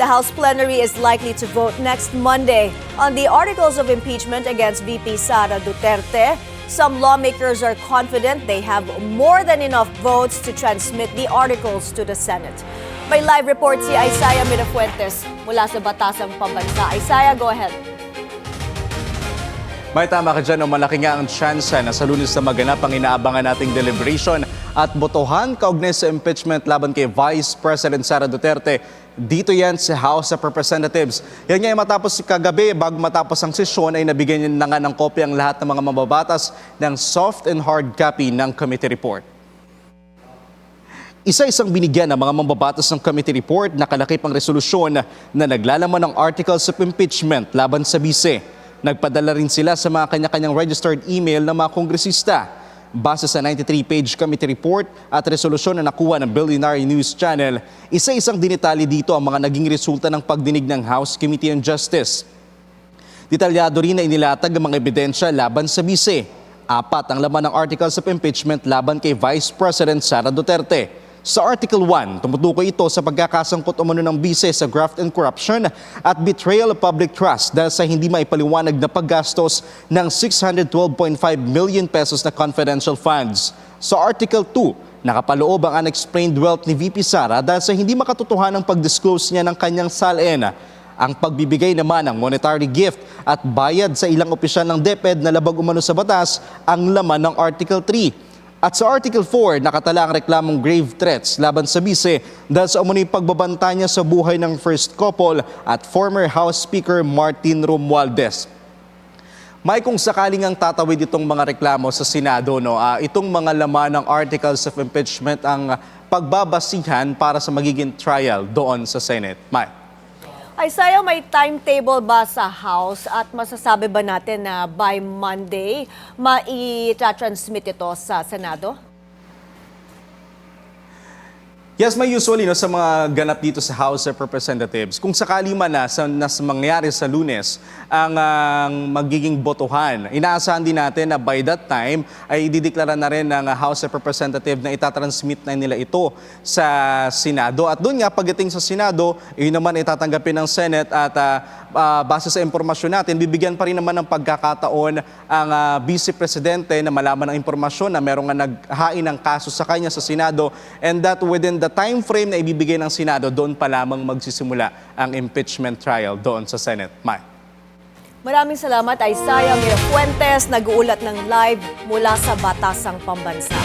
The House plenary is likely to vote next Monday on the articles of impeachment against VP Sara Duterte. Some lawmakers are confident they have more than enough votes to transmit the articles to the Senate. May live report si Isaiah Mirafuentes mula sa Batasang Pambansa. Isaiah, go ahead. May tama ka dyan, malaki nga ang tsansa na sa Lunes na maganap ang inaabangan nating deliberation at botohan kaugnay sa impeachment laban kay Vice President Sara Duterte. Dito yan sa House of Representatives. Yan nga ay matapos kagabi, bago matapos ang sesyon ay nabigyan na nga ng kopya ang lahat ng mga mababatas ng soft and hard copy ng committee report. Isa-isang binigyan ng mga mambabatas ng committee report na kalakip ang resolusyon na naglalaman ng articles of impeachment laban sa bise. Nagpadala rin sila sa mga kanya-kanyang registered email ng mga kongresista. Base sa 93-page committee report at resolusyon na nakuha ng Billionaire News Channel, isa-isang dinitali dito ang mga naging resulta ng pagdinig ng House Committee on Justice. Detalyado rin na inilatag ang mga ebidensya laban sa bise. 4 ang laman ng articles of impeachment laban kay Vice President Sara Duterte. Sa Article 1, tumutukoy ito sa pagkakasangkot umano ng bise sa graft and corruption at betrayal of public trust dahil sa hindi maipaliwanag na paggastos ng 612.5 million pesos na confidential funds. Sa Article 2, nakapaloob ang unexplained wealth ni VP Sara dahil sa hindi makatotohanang pag-disclose niya ng kanyang salin. Ang pagbibigay naman ng monetary gift at bayad sa ilang opisyal ng DepEd na labag umano sa batas ang laman ng Article 3. At sa Article 4, nakatala ang reklamong grave threats laban sa bise dahil sa umunoy pagbabanta niya sa buhay ng first couple at former House Speaker Martin Romualdez. May kung sakaling ang tatawid itong mga reklamo sa Senado, itong mga laman ng articles of impeachment ang pagbabasihan para sa magiging trial doon sa Senate. May. Isaiah, may timetable ba sa House at masasabi ba natin na by Monday mai-transmit ito sa Senado? Yes, may usually sa mga ganap dito sa House of Representatives. Kung sakali man na mangyari sa Lunes ang magiging botohan, inaasahan din natin na by that time ay idideklara na rin ng House of Representatives na itatransmit na nila ito sa Senado. At doon nga pagdating sa Senado, yun naman itatanggapin ng Senate at base sa impormasyon natin, bibigyan pa rin naman ng pagkakataon ang Vice Presidente na malaman ng impormasyon na merong naghain ng kaso sa kanya sa Senado, and that within the time frame na ibibigay ng Senado, doon pa lamang magsisimula ang impeachment trial doon sa Senate. May. Maraming salamat, Isaiah Mirafuentes, nag-uulat ng live mula sa Batasang Pambansa.